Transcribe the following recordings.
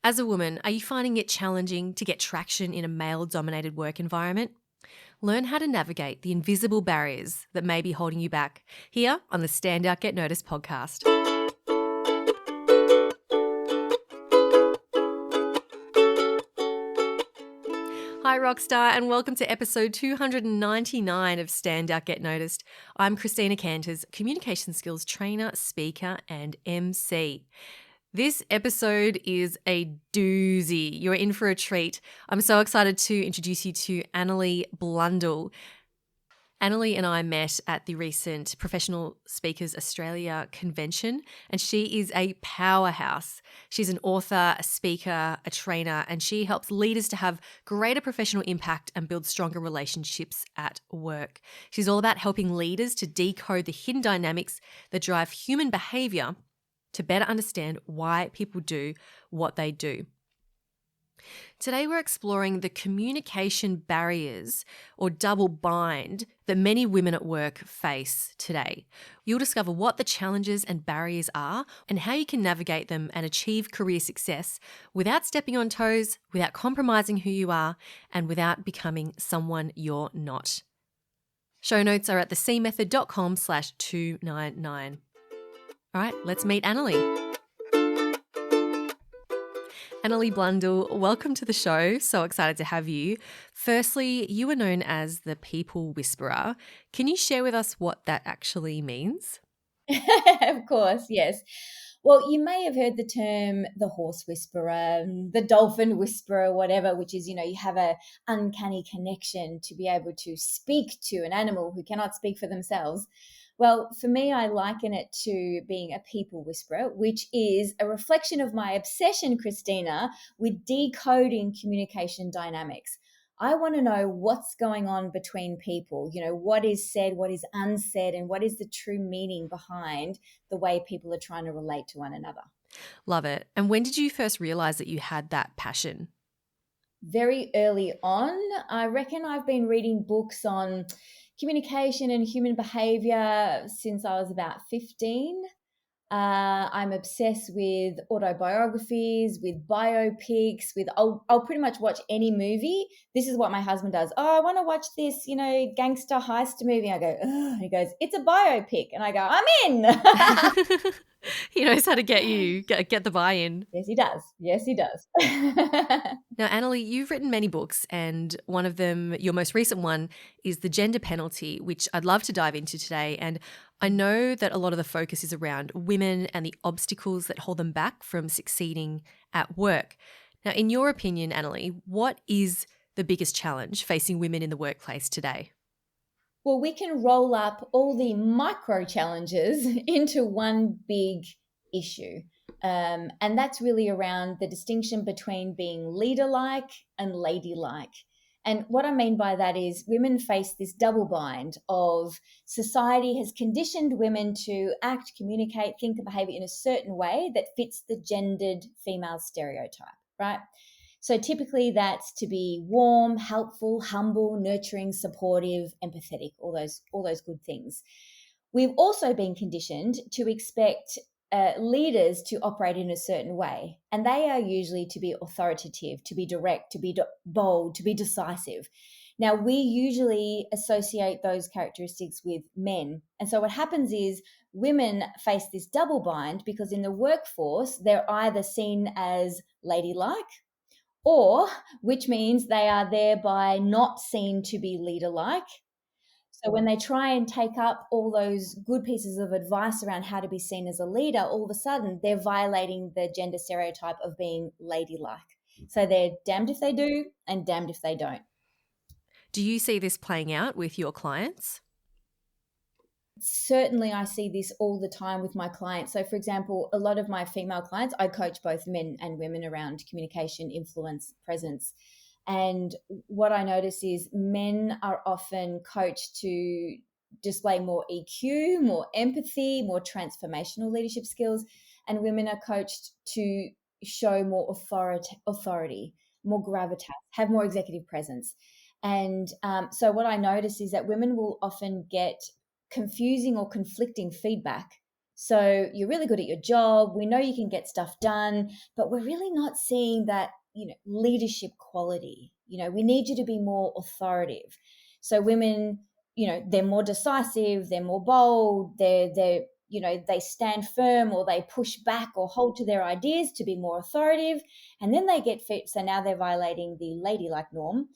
As a woman, are you finding it challenging to get traction in a male-dominated work environment? Learn how to navigate the invisible barriers that may be holding you back here on the Stand Out Get Noticed podcast. Hi, Rockstar, and welcome to episode 299 of Stand Out Get Noticed. I'm Christina Canters, communication skills trainer, speaker, and MC. This episode is a doozy. You're in for a treat. I'm so excited to introduce you to Anneli Blundell. Anneli and I met at the recent Professional Speakers Australia convention, and she is a powerhouse. She's an author, a speaker, a trainer, and she helps leaders to have greater professional impact and build stronger relationships at work. She's all about helping leaders to decode the hidden dynamics that drive human behavior to better understand why people do what they do. Today, we're exploring the communication barriers or double bind that many women at work face today. You'll discover what the challenges and barriers are and how you can navigate them and achieve career success without stepping on toes, without compromising who you are, and without becoming someone you're not. Show notes are at thecmethod.com/299. All right, let's meet Anneli. Anneli Blundell, welcome to the show. So excited to have you. Firstly, you are known as the People Whisperer. Can you share with us what that actually means? Of course, yes. Well, you may have heard the term the horse whisperer, the dolphin whisperer, whatever, which is, you have a uncanny connection to be able to speak to an animal who cannot speak for themselves. Well, for me, I liken it to being a people whisperer, which is a reflection of my obsession, Christina, with decoding communication dynamics. I want to know what's going on between people, what is said, what is unsaid, and what is the true meaning behind the way people are trying to relate to one another. Love it. And when did you first realize that you had that passion? Very early on. I reckon I've been reading books on communication and human behavior since I was about 15. I'm obsessed with autobiographies, with biopics, I'll pretty much watch any movie. This is what my husband does. Oh, I want to watch this, gangster heist movie. I go, oh, he goes, it's a biopic. And I go, I'm in. He knows how to get you, get the buy-in. Yes, he does. Yes, he does. Now, Anneli, you've written many books, and one of them, your most recent one, is The Gender Penalty, which I'd love to dive into today. And I know that a lot of the focus is around women and the obstacles that hold them back from succeeding at work. Now, in your opinion, Anneli, what is the biggest challenge facing women in the workplace today? Well, we can roll up all the micro challenges into one big issue. And that's really around the distinction between being leaderlike and ladylike. And what I mean by that is women face this double bind of society has conditioned women to act, communicate, think and behave in a certain way that fits the gendered female stereotype, right? So typically that's to be warm, helpful, humble, nurturing, supportive, empathetic, all those good things. We've also been conditioned to expect leaders to operate in a certain way, and they are usually to be authoritative, to be direct, to be bold, to be decisive. Now, we usually associate those characteristics with men. And so what happens is women face this double bind because in the workforce, they're either seen as ladylike, or which means they are thereby not seen to be leader-like. So when they try and take up all those good pieces of advice around how to be seen as a leader, all of a sudden they're violating the gender stereotype of being ladylike. So they're damned if they do and damned if they don't. Do you see this playing out with your clients? Certainly, I see this all the time with my clients. So, for example, a lot of my female clients, I coach both men and women around communication, influence, presence. And what I notice is men are often coached to display more EQ, more empathy, more transformational leadership skills, and women are coached to show more authority, more gravitas, have more executive presence. And so what I notice is that women will often get confusing or conflicting feedback So you're really good at your job. We know you can get stuff done, but we're really not seeing that, leadership quality. We need you to be more authoritative. So women, they're more decisive, they're more bold, they stand firm, or they push back or hold to their ideas to be more authoritative. And then they get so now they're violating the ladylike norm.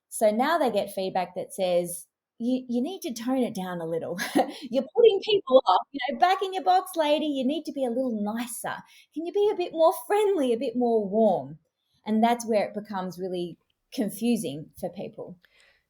So now they get feedback that says, you need to tone it down a little. You're putting people off, back in your box, lady. You need to be a little nicer. Can you be a bit more friendly, a bit more warm? And that's where it becomes really confusing for people.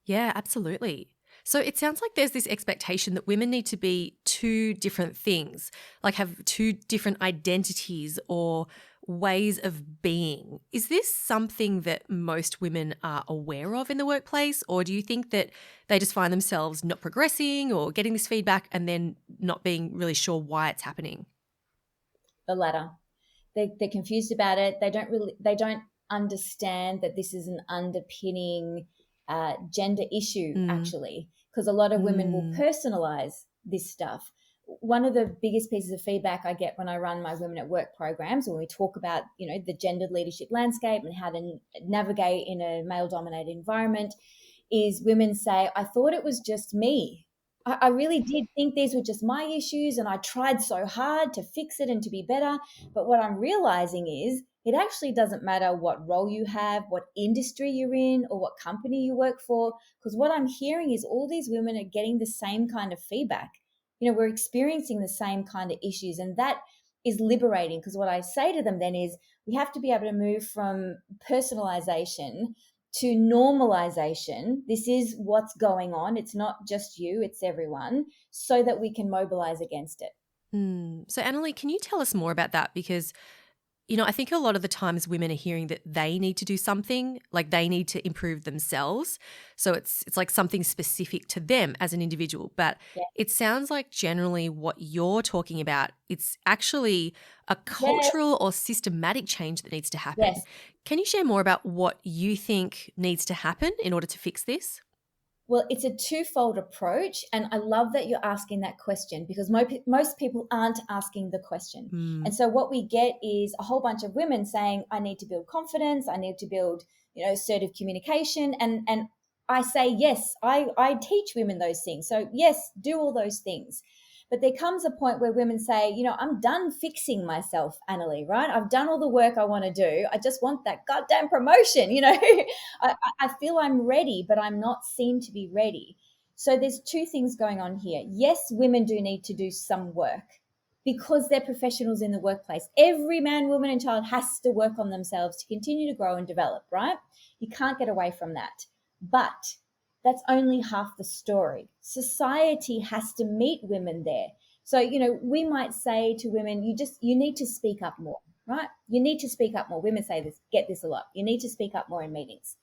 Yeah, absolutely. So it sounds like there's this expectation that women need to be two different things, like have two different identities or ways of being. Is this something that most women are aware of in the workplace, or do you think that they just find themselves not progressing or getting this feedback and then not being really sure why it's happening? The latter. They're confused about it. They don't understand that this is an underpinning gender issue, actually, because a lot of women will personalize this stuff. One of the biggest pieces of feedback I get when I run my Women at Work programs, when we talk about, the gendered leadership landscape and how to navigate in a male-dominated environment, is women say, I thought it was just me. I really did think these were just my issues, and I tried so hard to fix it and to be better. But what I'm realizing is it actually doesn't matter what role you have, what industry you're in, or what company you work for, because what I'm hearing is all these women are getting the same kind of feedback. We're experiencing the same kind of issues, and that is liberating, because what I say to them then is we have to be able to move from personalization to normalization. This is what's going on. It's not just you, it's everyone, so that we can mobilize against it. So, Anneli, can you tell us more about that? Because I think a lot of the times women are hearing that they need to do something, like they need to improve themselves. So it's like something specific to them as an individual. But it sounds like generally what you're talking about, it's actually a cultural or systematic change that needs to happen. Yes. Can you share more about what you think needs to happen in order to fix this? Well, it's a twofold approach. And I love that you're asking that question, because most people aren't asking the question. And so what we get is a whole bunch of women saying, I need to build confidence. I need to build, assertive communication. And I say, yes, I teach women those things. So yes, do all those things. But there comes a point where women say, I'm done fixing myself, Anneli, right? I've done all the work I want to do. I just want that goddamn promotion, I feel I'm ready, but I'm not seen to be ready. So there's two things going on here. Yes, women do need to do some work because they're professionals in the workplace. Every man, woman, and child has to work on themselves to continue to grow and develop, right? You can't get away from that. But that's only half the story. Society has to meet women there. So, we might say to women, you need to speak up more, right? You need to speak up more. Women say this, get this a lot. You need to speak up more in meetings.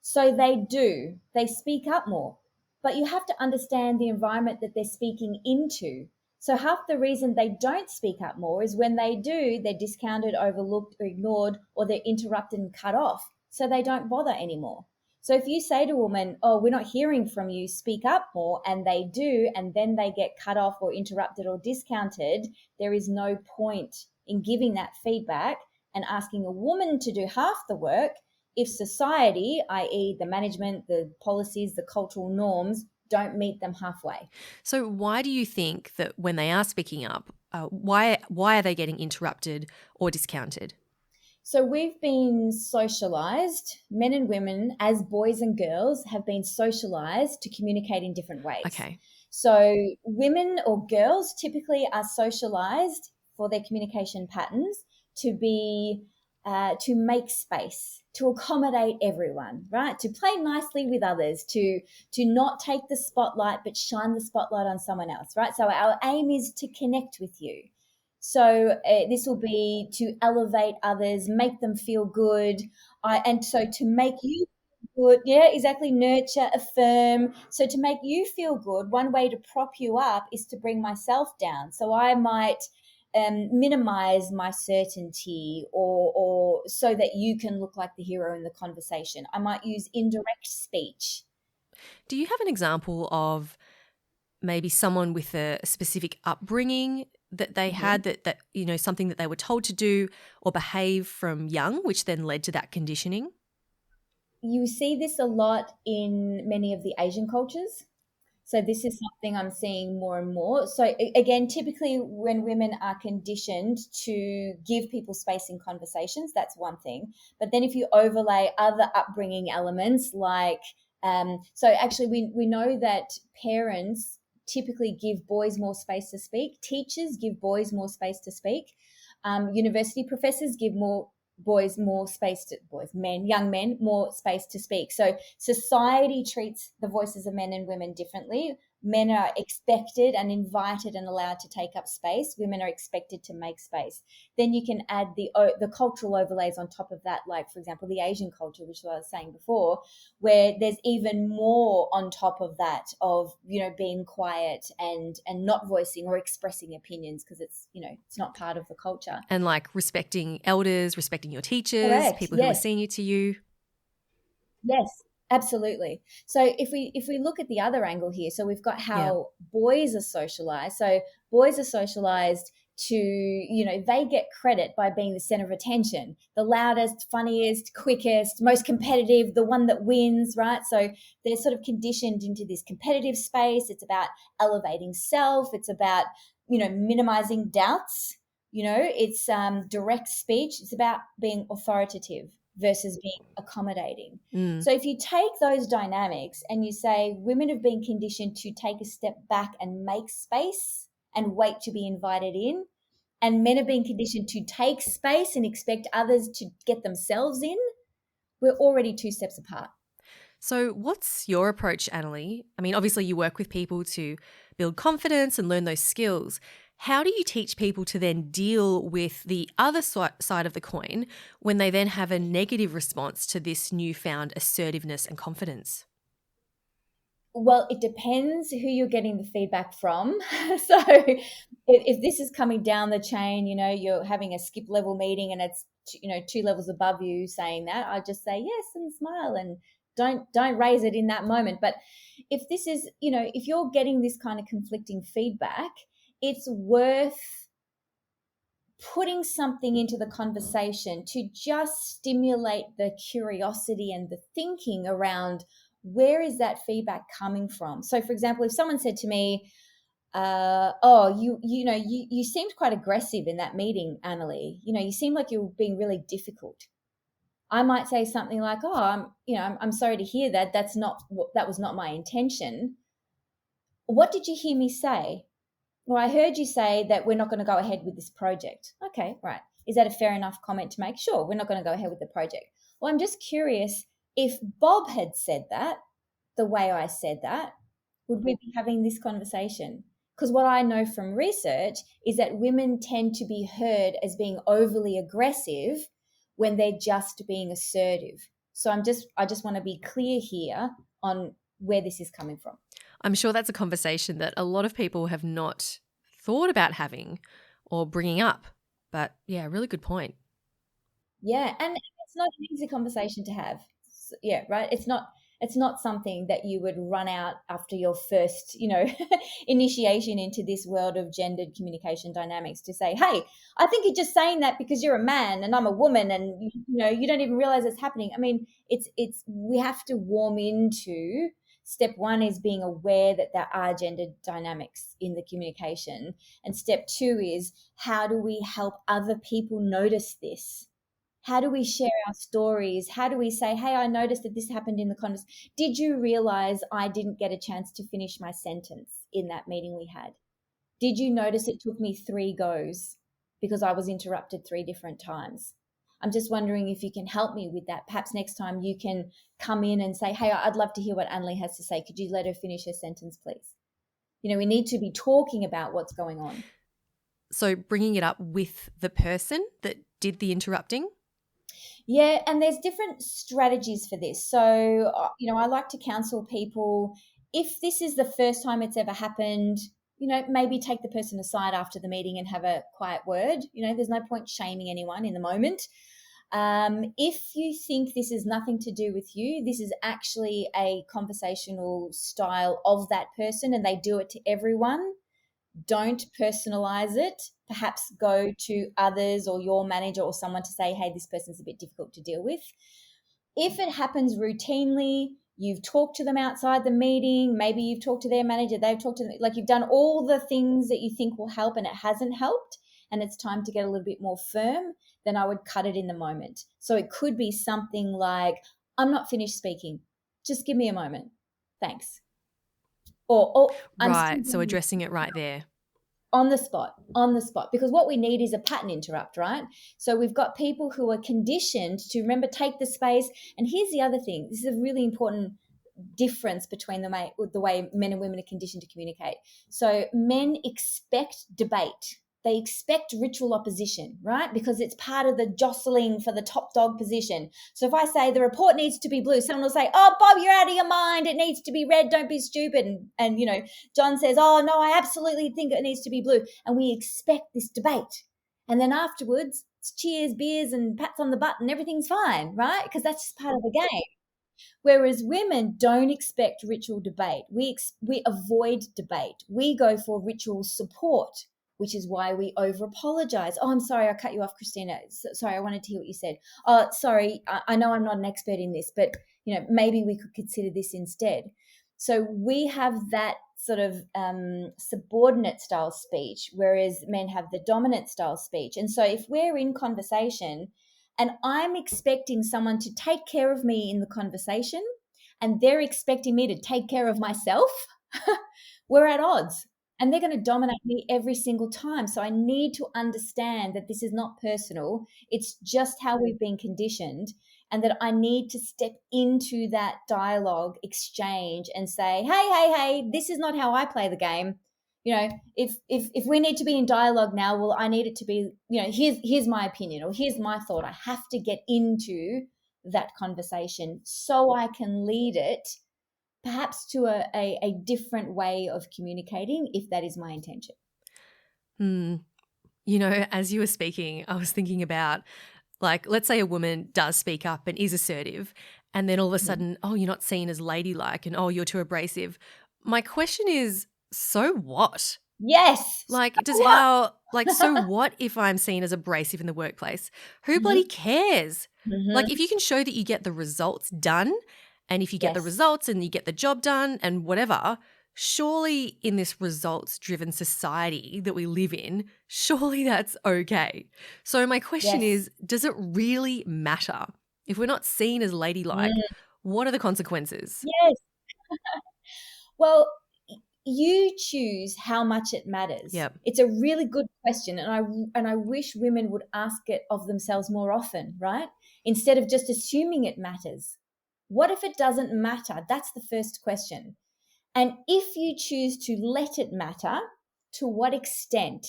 So they do. They speak up more. But you have to understand the environment that they're speaking into. So half the reason they don't speak up more is when they do, they're discounted, overlooked, or ignored, or they're interrupted and cut off. So they don't bother anymore. So if you say to a woman, oh, we're not hearing from you, speak up more, and they do, and then they get cut off or interrupted or discounted, there is no point in giving that feedback and asking a woman to do half the work if society, i.e. the management, the policies, the cultural norms, don't meet them halfway. So why do you think that when they are speaking up, why are they getting interrupted or discounted? So we've been socialized, men and women, as boys and girls, have been socialized to communicate in different ways. Okay. So women or girls typically are socialized for their communication patterns to be to make space, to accommodate everyone, right? To play nicely with others, to not take the spotlight but shine the spotlight on someone else, right? So our aim is to connect with you. So this will be to elevate others, make them feel good, and so to make you good, yeah, exactly, nurture, affirm. So to make you feel good, one way to prop you up is to bring myself down. So I might minimize my certainty, or so that you can look like the hero in the conversation. I might use indirect speech. Do you have an example of maybe someone with a specific upbringing that they had that something that they were told to do or behave from young, which then led to that conditioning? You see this a lot in many of the Asian cultures. So this is something I'm seeing more and more. So again, typically when women are conditioned to give people space in conversations, that's one thing. But then if you overlay other upbringing elements like, so actually we know that parents typically give boys more space to speak. Teachers give boys more space to speak. University professors give young men more space to speak. So society treats the voices of men and women differently. Men are expected and invited and allowed to take up space. Women are expected to make space. Then you can add the cultural overlays on top of that, like, for example, the Asian culture, which I was saying before, where there's even more on top of that of, being quiet and not voicing or expressing opinions because it's not part of the culture. And like respecting elders, respecting your teachers, Correct. people who are senior to you. Yes, absolutely. So if we look at the other angle here, so we've got how boys are socialized. So boys are socialized to, they get credit by being the center of attention, the loudest, funniest, quickest, most competitive, the one that wins, right? So they're sort of conditioned into this competitive space. It's about elevating self. It's about, minimizing doubts. It's direct speech. It's about being authoritative versus being accommodating. So if you take those dynamics and you say women have been conditioned to take a step back and make space and wait to be invited in, and men have been conditioned to take space and expect others to get themselves in, we're already 2 steps apart. So what's your approach, Anneli? I mean, obviously you work with people to build confidence and learn those skills. How do you teach people to then deal with the other side of the coin when they then have a negative response to this newfound assertiveness and confidence? Well, it depends who you're getting the feedback from. So if this is coming down the chain, you're having a skip level meeting and it's, 2 levels above you saying that, I just say yes and smile and don't raise it in that moment. But if this is, if you're getting this kind of conflicting feedback, it's worth putting something into the conversation to just stimulate the curiosity and the thinking around where is that feedback coming from. So, for example, if someone said to me, you seemed quite aggressive in that meeting, Anneli. You seemed like you were being really difficult. I might say something like, I'm sorry to hear that. That was not my intention. What did you hear me say? Well, I heard you say that we're not going to go ahead with this project. Okay, right. Is that a fair enough comment to make? Sure, we're not going to go ahead with the project. Well, I'm just curious, if Bob had said that the way I said that, would we be having this conversation? Because what I know from research is that women tend to be heard as being overly aggressive when they're just being assertive. So I just want to be clear here on where this is coming from. I'm sure that's a conversation that a lot of people have not thought about having or bringing up. But yeah, really good point. Yeah, and it's not an easy conversation to have. Yeah, right. It's not something that you would run out after your first, initiation into this world of gendered communication dynamics to say, hey, I think you're just saying that because you're a man and I'm a woman and, you don't even realize it's happening. I mean, we have to warm into. Step 1 is being aware that there are gendered dynamics in the communication. And step 2 is, how do we help other people notice this? How do we share our stories? How do we say, hey, I noticed that this happened in the conversation. Did you realize I didn't get a chance to finish my sentence in that meeting we had? Did you notice it took me 3 goes because I was interrupted 3 different times? I'm just wondering if you can help me with that. Perhaps next time you can come in and say, hey, I'd love to hear what Anneli has to say. Could you let her finish her sentence, please? We need to be talking about what's going on. So bringing it up with the person that did the interrupting? Yeah, and there's different strategies for this. So, I like to counsel people, if this is the first time it's ever happened, maybe take the person aside after the meeting and have a quiet word. There's no point shaming anyone in the moment. If you think this is nothing to do with you, this is actually a conversational style of that person and they do it to everyone, Don't personalize it. Perhaps go to others or your manager or someone to say, hey, this person's a bit difficult to deal with. If it happens routinely, you've talked to them outside the meeting, maybe you've talked to their manager, they've talked to them, like you've done all the things that you think will help and it hasn't helped, and it's time to get a little bit more firm, then I would cut it in the moment. So it could be something like, I'm not finished speaking. Just give me a moment. Thanks. Or I'm still Right. So addressing it right there. on the spot, because what we need is a pattern interrupt, right? So we've got people who are conditioned to remember, take the space. And here's the other thing. This is a really important difference between the way men and women are conditioned to communicate. So men expect debate. They expect ritual opposition, right? Because it's part of the jostling for the top dog position. So if I say the report needs to be blue, someone will say, oh, Bob, you're out of your mind. It needs to be red. Don't be stupid. And John says, oh, no, I absolutely think it needs to be blue. And we expect this debate. And then afterwards, it's cheers, beers, and pats on the butt, and everything's fine, right? Because that's just part of the game. Whereas women don't expect ritual debate. We avoid debate. We go for ritual support, which is why we over apologize. Oh, I'm sorry, I cut you off, Christina. Sorry, I wanted to hear what you said. Oh, sorry, I know I'm not an expert in this, but maybe we could consider this instead. So we have that sort of subordinate style speech, whereas men have the dominant style speech. And so if we're in conversation and I'm expecting someone to take care of me in the conversation and they're expecting me to take care of myself, we're at odds. And they're going to dominate me every single time. So I need to understand that this is not personal. It's just how we've been conditioned, and that I need to step into that dialogue exchange and say, hey, this is not how I play the game. If we need to be in dialogue now, well, I need it to be, here's my opinion, or here's my thought. I have to get into that conversation so I can lead it perhaps to a different way of communicating, if that is my intention. As you were speaking, I was thinking about, like, let's say a woman does speak up and is assertive, and then all of a sudden, oh, you're not seen as ladylike, and oh, you're too abrasive. My question is, so what? Yes. Like, so what if I'm seen as abrasive in the workplace? Who bloody cares? Like, if you can show that you get the results done, and if you get the results and you get the job done and whatever, surely in this results-driven society that we live in, surely that's okay. So my question is, does it really matter? If we're not seen as ladylike, what are the consequences? Yes. Well, you choose how much it matters. Yep. It's a really good question, and I wish women would ask it of themselves more often, right? Instead of just assuming it matters. What if it doesn't matter? That's the first question. And if you choose to let it matter, to what extent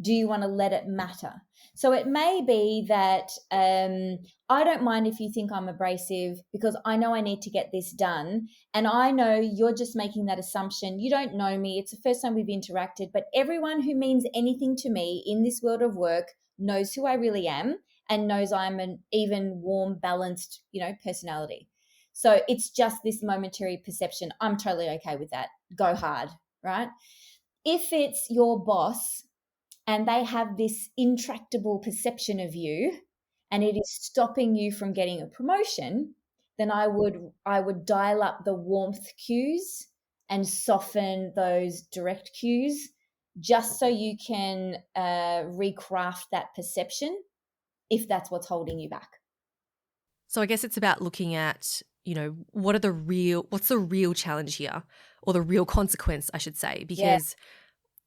do you want to let it matter? So it may be that I don't mind if you think I'm abrasive, because I know I need to get this done. And I know you're just making that assumption. You don't know me. It's the first time we've interacted. But everyone who means anything to me in this world of work knows who I really am and knows I'm an even, warm, balanced, personality. So it's just this momentary perception. I'm totally okay with that. Go hard, right? If it's your boss and they have this intractable perception of you and it is stopping you from getting a promotion, then I would dial up the warmth cues and soften those direct cues, just so you can recraft that perception if that's what's holding you back. So I guess it's about looking at, what's the real challenge here, or the real consequence, I should say, because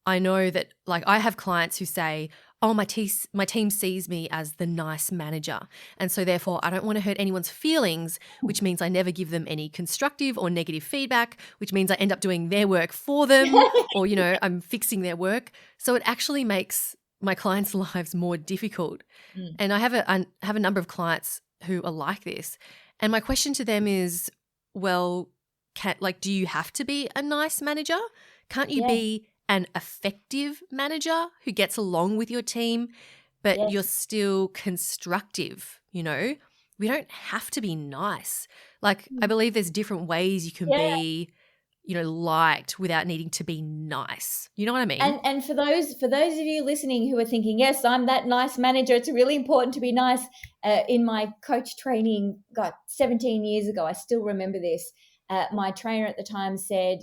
I know that, like, I have clients who say, oh, my team sees me as the nice manager, and so therefore I don't want to hurt anyone's feelings, which means I never give them any constructive or negative feedback, which means I end up doing their work for them, or, I'm fixing their work. So it actually makes my clients' lives more difficult. And I have a number of clients who are like this. And my question to them is, well, do you have to be a nice manager? Can't you be an effective manager who gets along with your team, but you're still constructive? We don't have to be nice. Like, I believe there's different ways you can be, liked without needing to be nice. You know what I mean? And for those of you listening who are thinking, yes, I'm that nice manager, it's really important to be nice. In my coach training, 17 years ago, I still remember this. My trainer at the time said,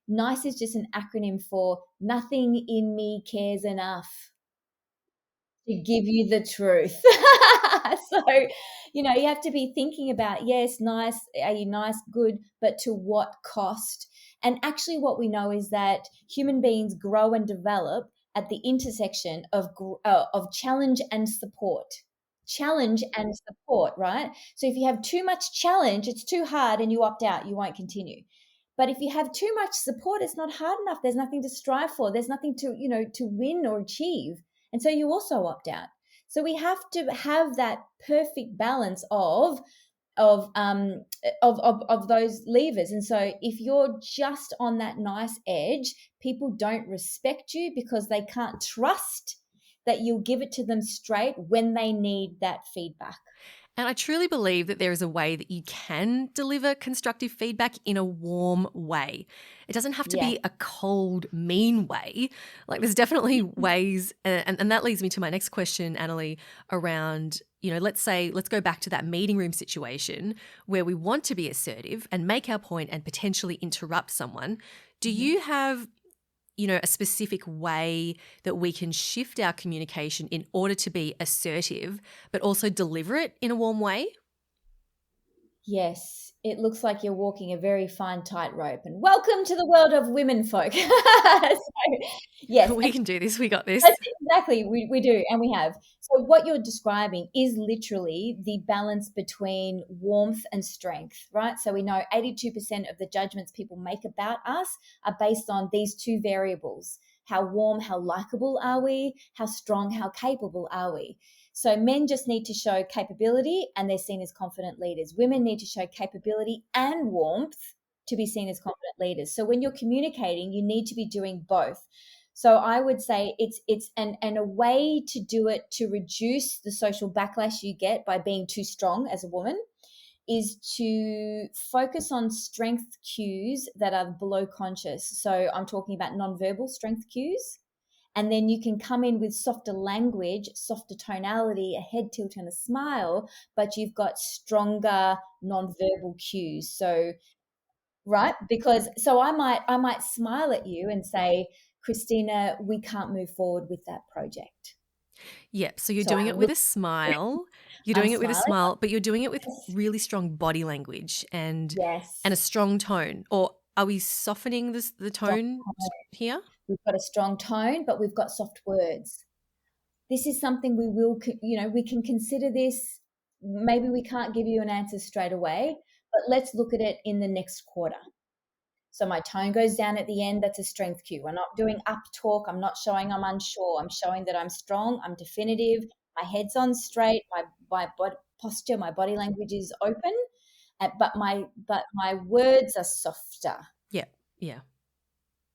nice is just an acronym for nothing in me cares enough to give you the truth. So, you have to be thinking about, yes, nice, are you nice, good, but to what cost? And actually what we know is that human beings grow and develop at the intersection of challenge and support. Challenge and support, right? So if you have too much challenge, it's too hard and you opt out, you won't continue. But if you have too much support, it's not hard enough. There's nothing to strive for. There's nothing to, to win or achieve. And so you also opt out. So we have to have that perfect balance of those levers. And so if you're just on that nice edge, people don't respect you because they can't trust that you'll give it to them straight when they need that feedback. And I truly believe that there is a way that you can deliver constructive feedback in a warm way. It doesn't have to be a cold, mean way. Like there's definitely ways, and that leads me to my next question, Anneli, around, let's go back to that meeting room situation where we want to be assertive and make our point and potentially interrupt someone. Do you have a specific way that we can shift our communication in order to be assertive, but also deliver it in a warm way? Yes, it looks like you're walking a very fine tightrope. And welcome to the world of women folk. Yes. We can do this. We got this. Exactly. We do. And we have. So what you're describing is literally the balance between warmth and strength, right? So we know 82% of the judgments people make about us are based on these two variables. How warm, how likable are we? How strong, how capable are we? So men just need to show capability and they're seen as confident leaders. Women need to show capability and warmth to be seen as confident leaders. So when you're communicating, you need to be doing both. So I would say it's a way to do it to reduce the social backlash you get by being too strong as a woman is to focus on strength cues that are below conscious. So I'm talking about nonverbal strength cues. And then you can come in with softer language, softer tonality, a head tilt and a smile, but you've got stronger nonverbal cues. So, right? Because I might smile at you and say, Christina, we can't move forward with that project. Yep. So you're doing it with a smile. You're doing it with a smile, but you're doing it with really strong body language and a strong tone. Or are we softening the tone here? We've got a strong tone, but we've got soft words. This is something we can consider this. Maybe we can't give you an answer straight away, but let's look at it in the next quarter. So my tone goes down at the end. That's a strength cue. We're not doing up talk. I'm not showing I'm unsure. I'm showing that I'm strong. I'm definitive. My head's on straight. My body posture, my body language is open, but my words are softer. Yeah. Yeah.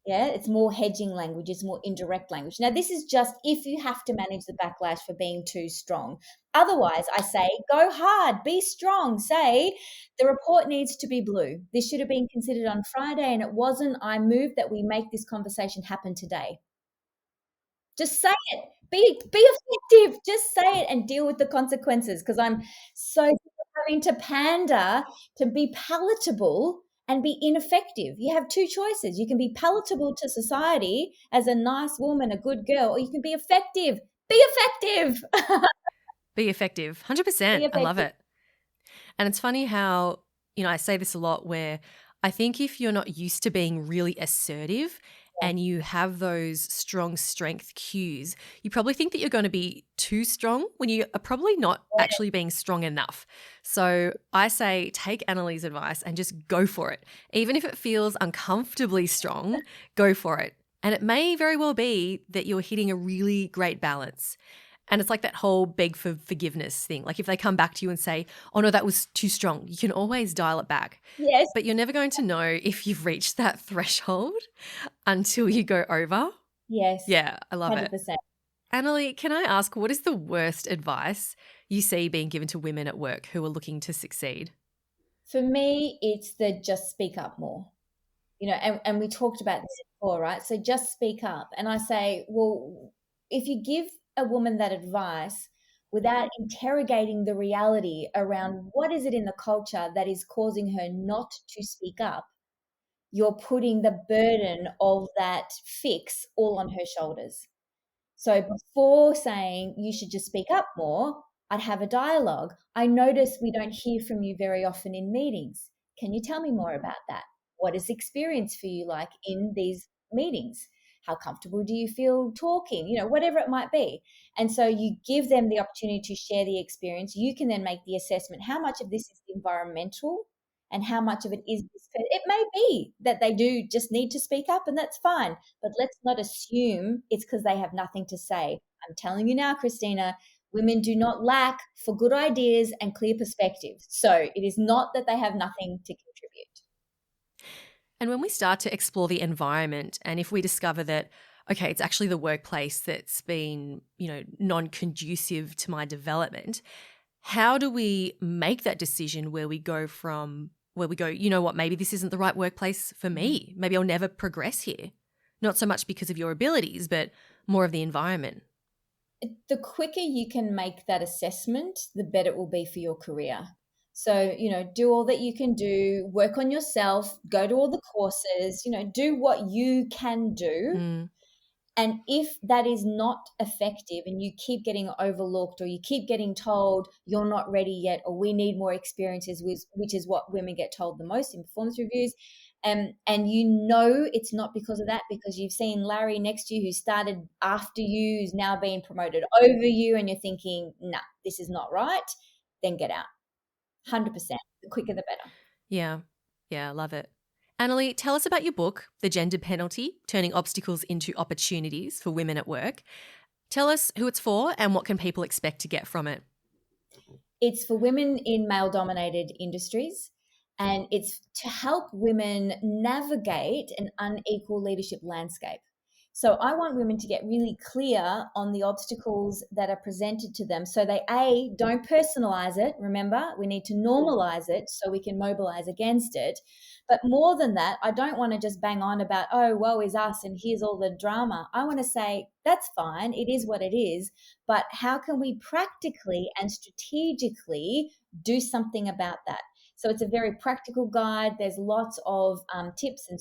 Yeah, it's more hedging language, it's more indirect language. Now, this is just if you have to manage the backlash for being too strong. Otherwise, I say, go hard, be strong. Say, the report needs to be blue. This should have been considered on Friday and it wasn't. I move that we make this conversation happen today. Just say it. Be effective. Just say it and deal with the consequences because I'm so sick of having to pander to be palatable and be ineffective. You have two choices. You can be palatable to society as a nice woman, a good girl, or you can be effective. Be effective. Be effective. 100%. I love it. And it's funny how, I say this a lot where I think if you're not used to being really assertive and you have those strong strength cues, you probably think that you're going to be too strong when you are probably not actually being strong enough. So I say take Anneli's advice and just go for it. Even if it feels uncomfortably strong, go for it. And it may very well be that you're hitting a really great balance. And it's like that whole beg for forgiveness thing. Like if they come back to you and say, oh no, that was too strong, you can always dial it back. Yes. But you're never going to know if you've reached that threshold until you go over. Yes. Yeah, I love 100%. it. Anneli, can I ask, what is the worst advice you see being given to women at work who are looking to succeed? For me, it's the just speak up more. And we talked about this before, right? So just speak up. And I say, well, if you give a woman that advice without interrogating the reality around what is it in the culture that is causing her not to speak up, you're putting the burden of that fix all on her shoulders. So before saying you should just speak up more, I'd have a dialogue. I notice we don't hear from you very often in meetings. Can you tell me more about that? What is the experience for you like in these meetings? How comfortable do you feel talking? Whatever it might be. And so you give them the opportunity to share the experience. You can then make the assessment. How much of this is environmental and how much of it is this? It may be that they do just need to speak up, and that's fine. But let's not assume it's because they have nothing to say. I'm telling you now, Christina, women do not lack for good ideas and clear perspectives. So it is not that they have nothing to contribute. And when we start to explore the environment, and if we discover that, okay, it's actually the workplace that's been, non-conducive to my development, how do we make that decision where we go, you know what, maybe this isn't the right workplace for me. Maybe I'll never progress here. Not so much because of your abilities, but more of the environment. The quicker you can make that assessment, the better it will be for your career. So, do all that you can do, work on yourself, go to all the courses, do what you can do. And if that is not effective and you keep getting overlooked, or you keep getting told you're not ready yet, or we need more experiences, which is what women get told the most in performance reviews, and it's not because of that, because you've seen Larry next to you who started after you, who's now being promoted over you, and you're thinking, nah, this is not right, then get out. 100%. The quicker the better. Yeah, I love it. Anneli, tell us about your book, The Gender Penalty, Turning Obstacles into Opportunities for Women at Work. Tell us who it's for and what can people expect to get from it. It's for women in male-dominated industries, and it's to help women navigate an unequal leadership landscape. So I want women to get really clear on the obstacles that are presented to them, so they, A, don't personalize it. Remember, we need to normalize it so we can mobilize against it. But more than that, I don't want to just bang on about, oh, woe is us and here's all the drama. I want to say, that's fine. It is what it is. But how can we practically and strategically do something about that? So it's a very practical guide. There's lots of tips and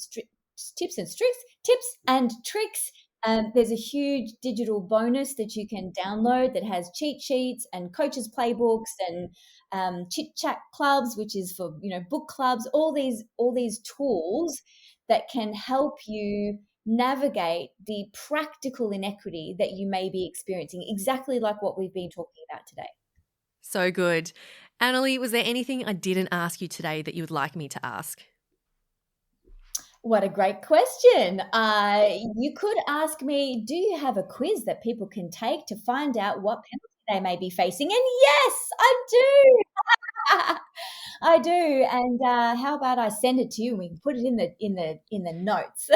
tricks. There's a huge digital bonus that you can download that has cheat sheets and coaches playbooks and chit chat clubs, which is for book clubs. All these tools that can help you navigate the practical inequity that you may be experiencing, exactly like what we've been talking about today. So good. Anneli, was there anything I didn't ask you today that you would like me to ask? What a great question. You could ask me, do you have a quiz that people can take to find out what penalty they may be facing? And yes, I do. I do. And how about I send it to you and we can put it in the notes.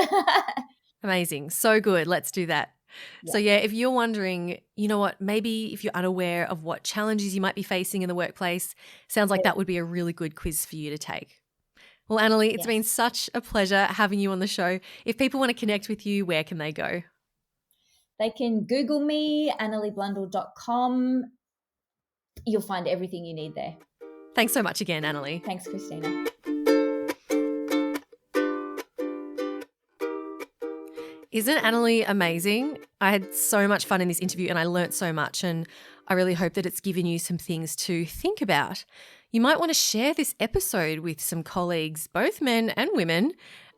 Amazing. So good. Let's do that. Yeah. So if you're wondering, you know what, maybe if you're unaware of what challenges you might be facing in the workplace, sounds like that would be a really good quiz for you to take. Well, Anneli, it's been such a pleasure having you on the show. If people want to connect with you, where can they go? They can Google me, AnneliBlundell.com. You'll find everything you need there. Thanks so much again, Anneli. Thanks, Christina. Isn't Anneli amazing? I had so much fun in this interview and I learnt so much, and I really hope that it's given you some things to think about. You might want to share this episode with some colleagues, both men and women,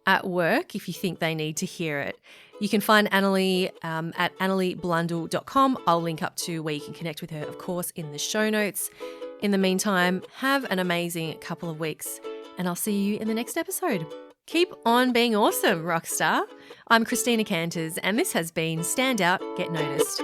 at work if you think they need to hear it. You can find Anneli at AnneliBlundell.com. I'll link up to where you can connect with her, of course, in the show notes. In the meantime, have an amazing couple of weeks, and I'll see you in the next episode. Keep on being awesome, Rockstar. I'm Christina Canters, and this has been Stand Out, Get Noticed.